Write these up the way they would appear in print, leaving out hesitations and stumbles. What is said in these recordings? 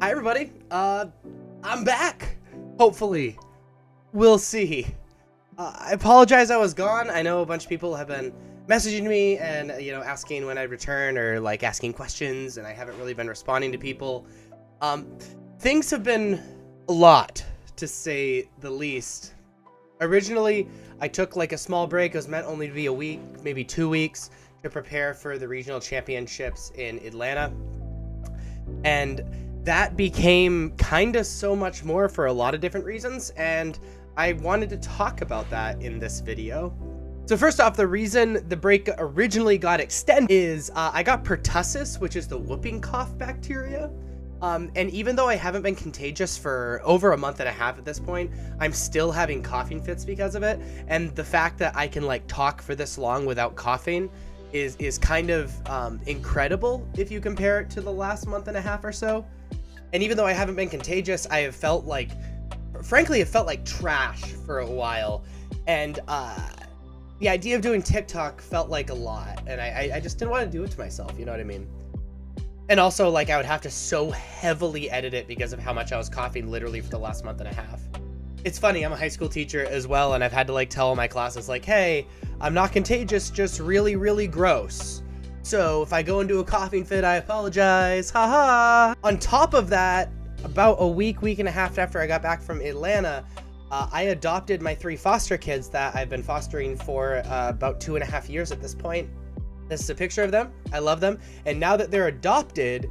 Hi everybody, I'm back, hopefully. We'll see. I apologize I was gone. I know a bunch of people have been messaging me and, asking when I'd return or, asking questions, and I haven't really been responding to people. Things have been a lot, to say the least. Originally, I took, a small break. It was meant only to be a week, maybe 2 weeks, to prepare for the regional championships in Atlanta. And that became kind of so much more for a lot of different reasons, and I wanted to talk about that in this video. So first off, the reason the break originally got extended is I got pertussis, which is the whooping cough bacteria. And even though I haven't been contagious for over a month and a half at this point, I'm still having coughing fits because of it. And the fact that I can talk for this long without coughing is kind of incredible if you compare it to the last month and a half or so. And even though I haven't been contagious, I have felt frankly, it felt like trash for a while. And the idea of doing TikTok felt like a lot. And I just didn't want to do it to myself, you know what I mean? And also, I would have to so heavily edit it because of how much I was coughing literally for the last month and a half. It's funny, I'm a high school teacher as well, and I've had to tell my classes hey, I'm not contagious, just really, really gross. So if I go into a coughing fit, I apologize, haha. On top of that, about a week and a half after I got back from Atlanta, I adopted my 3 foster kids that I've been fostering for about 2.5 years at this point. This is a picture of them. I love them. And now that they're adopted,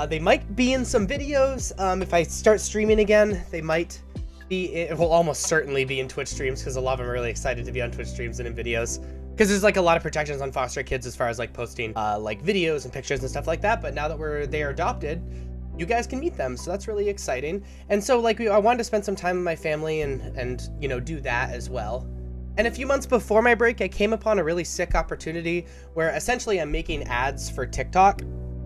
they might be in some videos. If I start streaming again, they might will almost certainly be in Twitch streams, because a lot of them are really excited to be on Twitch streams and in videos. Because there's a lot of protections on foster kids as far as posting videos and pictures and stuff like that. But now that they're adopted, you guys can meet them, so that's really exciting. And so I wanted to spend some time with my family and do that as well. And a few months before my break, I came upon a really sick opportunity where essentially I'm making ads for TikTok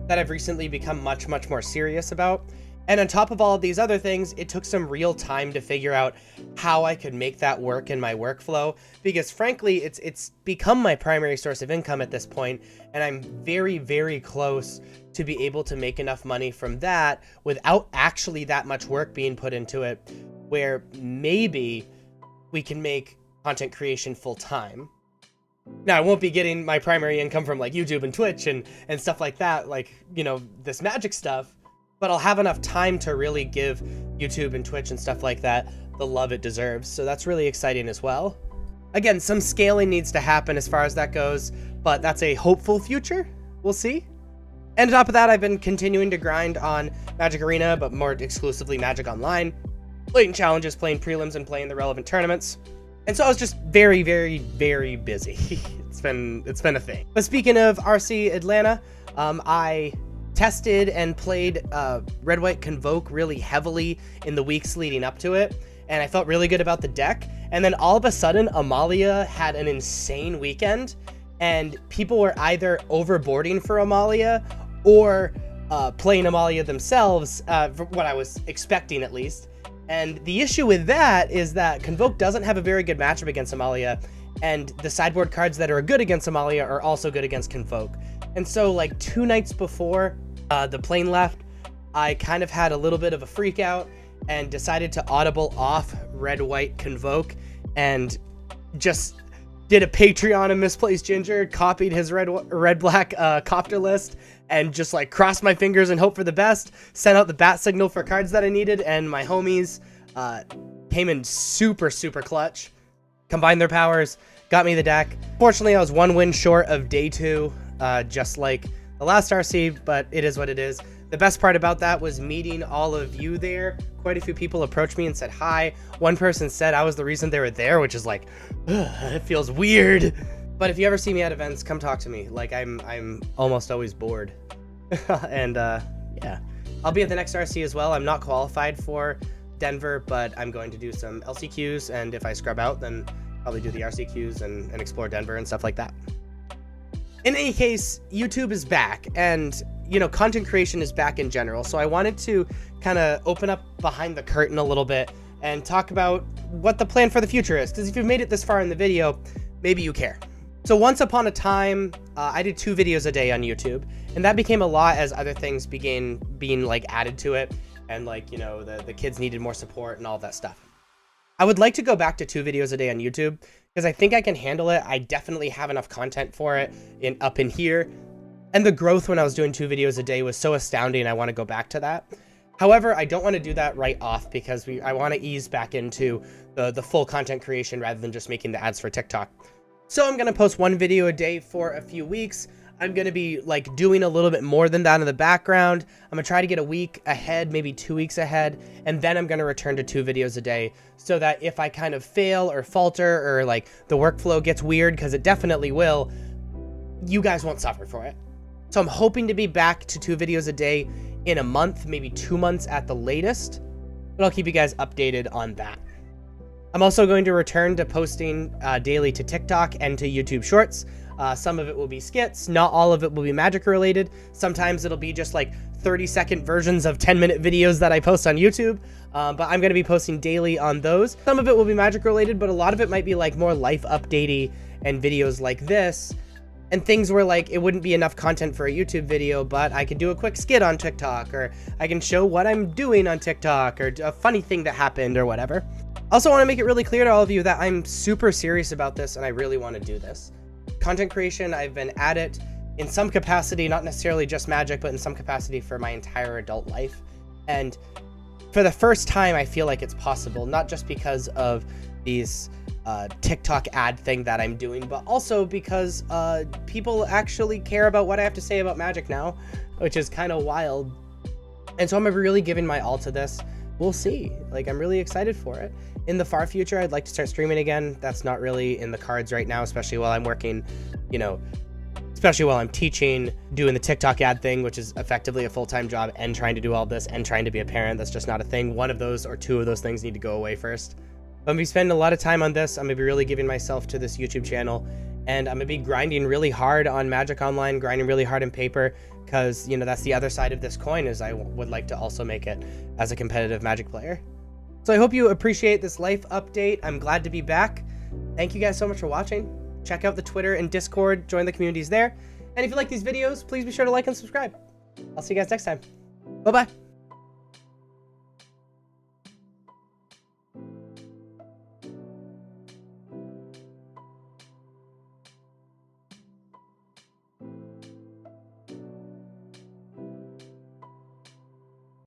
that I've recently become much more serious about. And on top of all of these other things, it took some real time to figure out how I could make that work in my workflow, because frankly, it's become my primary source of income at this point, and I'm very close to be able to make enough money from that without actually that much work being put into it, where maybe we can make content creation full time. Now, I won't be getting my primary income from YouTube and Twitch and stuff like that, this magic stuff, but I'll have enough time to really give YouTube and Twitch and stuff like that the love it deserves. So that's really exciting as well. Again, some scaling needs to happen as far as that goes, but that's a hopeful future. We'll see. And on top of that, I've been continuing to grind on Magic Arena, but more exclusively Magic Online, playing challenges, playing prelims, and playing the relevant tournaments. And so I was just very busy. It's been a thing. But speaking of RC Atlanta, I tested and played Red White Convoke really heavily in the weeks leading up to it, and I felt really good about the deck. And then all of a sudden, Amalia had an insane weekend, and people were either overboarding for Amalia or playing Amalia themselves, for what I was expecting at least. And the issue with that is that Convoke doesn't have a very good matchup against Amalia, and the sideboard cards that are good against Amalia are also good against Convoke. And so 2 nights before the plane left, I kind of had a little bit of a freak out and decided to audible off Red White Convoke and just did a Patreon of Misplaced Ginger, copied his red black copter list, and just crossed my fingers and hope for the best, sent out the bat signal for cards that I needed, and my homies came in super clutch, combined their powers, got me the deck. Fortunately, I was 1 win short of day 2, just like the last RC, but it is what it is. The best part about that was meeting all of you there. Quite a few people approached me and said hi. One person said I was the reason they were there, which is it feels weird. But if you ever see me at events, come talk to me. I'm almost always bored. And yeah, I'll be at the next RC as well. I'm not qualified for Denver, but I'm going to do some LCQs, and if I scrub out, then probably do the RCQs and explore Denver and stuff like that. In any case, YouTube is back, and content creation is back in general. So I wanted to kind of open up behind the curtain a little bit and talk about what the plan for the future is. Because if you've made it this far in the video, maybe you care. So once upon a time, I did 2 videos a day on YouTube, and that became a lot as other things began being added to it. and like, you know, the kids needed more support and all that stuff. I would like to go back to 2 videos a day on YouTube because I think I can handle it. I definitely have enough content for it up in here. And the growth when I was doing 2 videos a day was so astounding. I want to go back to that. However, I don't want to do that right off because I want to ease back into the full content creation rather than just making the ads for TikTok. So I'm going to post 1 video a day for a few weeks. I'm going to be like doing a little bit more than that in the background. I'm going to try to get a week ahead, maybe 2 weeks ahead. And then I'm going to return to 2 videos a day so that if I kind of fail or falter or like the workflow gets weird, because it definitely will, you guys won't suffer for it. So I'm hoping to be back to 2 videos a day in a month, maybe 2 months at the latest, but I'll keep you guys updated on that. I'm also going to return to posting daily to TikTok and to YouTube Shorts. Some of it will be skits, not all of it will be magic related. Sometimes it'll be just like 30-second versions of 10-minute videos that I post on YouTube, but I'm going to be posting daily on those. Some of it will be magic related, but a lot of it might be like more life updatey and videos like this. And things where like it wouldn't be enough content for a YouTube video, but I could do a quick skit on TikTok, or I can show what I'm doing on TikTok, or a funny thing that happened or whatever. Also want to make it really clear to all of you that I'm super serious about this and I really want to do this. Content creation, I've been at it in some capacity, not necessarily just magic, but in some capacity for my entire adult life. And for the first time, I feel like it's possible, not just because of these TikTok ad thing that I'm doing, but also because people actually care about what I have to say about magic now, which is kind of wild. And so I'm really giving my all to this. We'll see. Like, I'm really excited for it. In the far future, I'd like to start streaming again. That's not really in the cards right now, especially while I'm working, you know, especially while I'm teaching, doing the TikTok ad thing, which is effectively a full-time job, and trying to do all this and trying to be a parent. That's just not a thing. One of those or 2 of those things need to go away first. I'm going to be spending a lot of time on this. I'm going to be really giving myself to this YouTube channel, and I'm going to be grinding really hard on Magic Online, grinding really hard in paper, because, you know, that's the other side of this coin, is I would like to also make it as a competitive Magic player. So I hope you appreciate this life update. I'm glad to be back. Thank you guys so much for watching. Check out the Twitter and Discord, join the communities there. And if you like these videos, please be sure to like and subscribe. I'll see you guys next time. Bye-bye.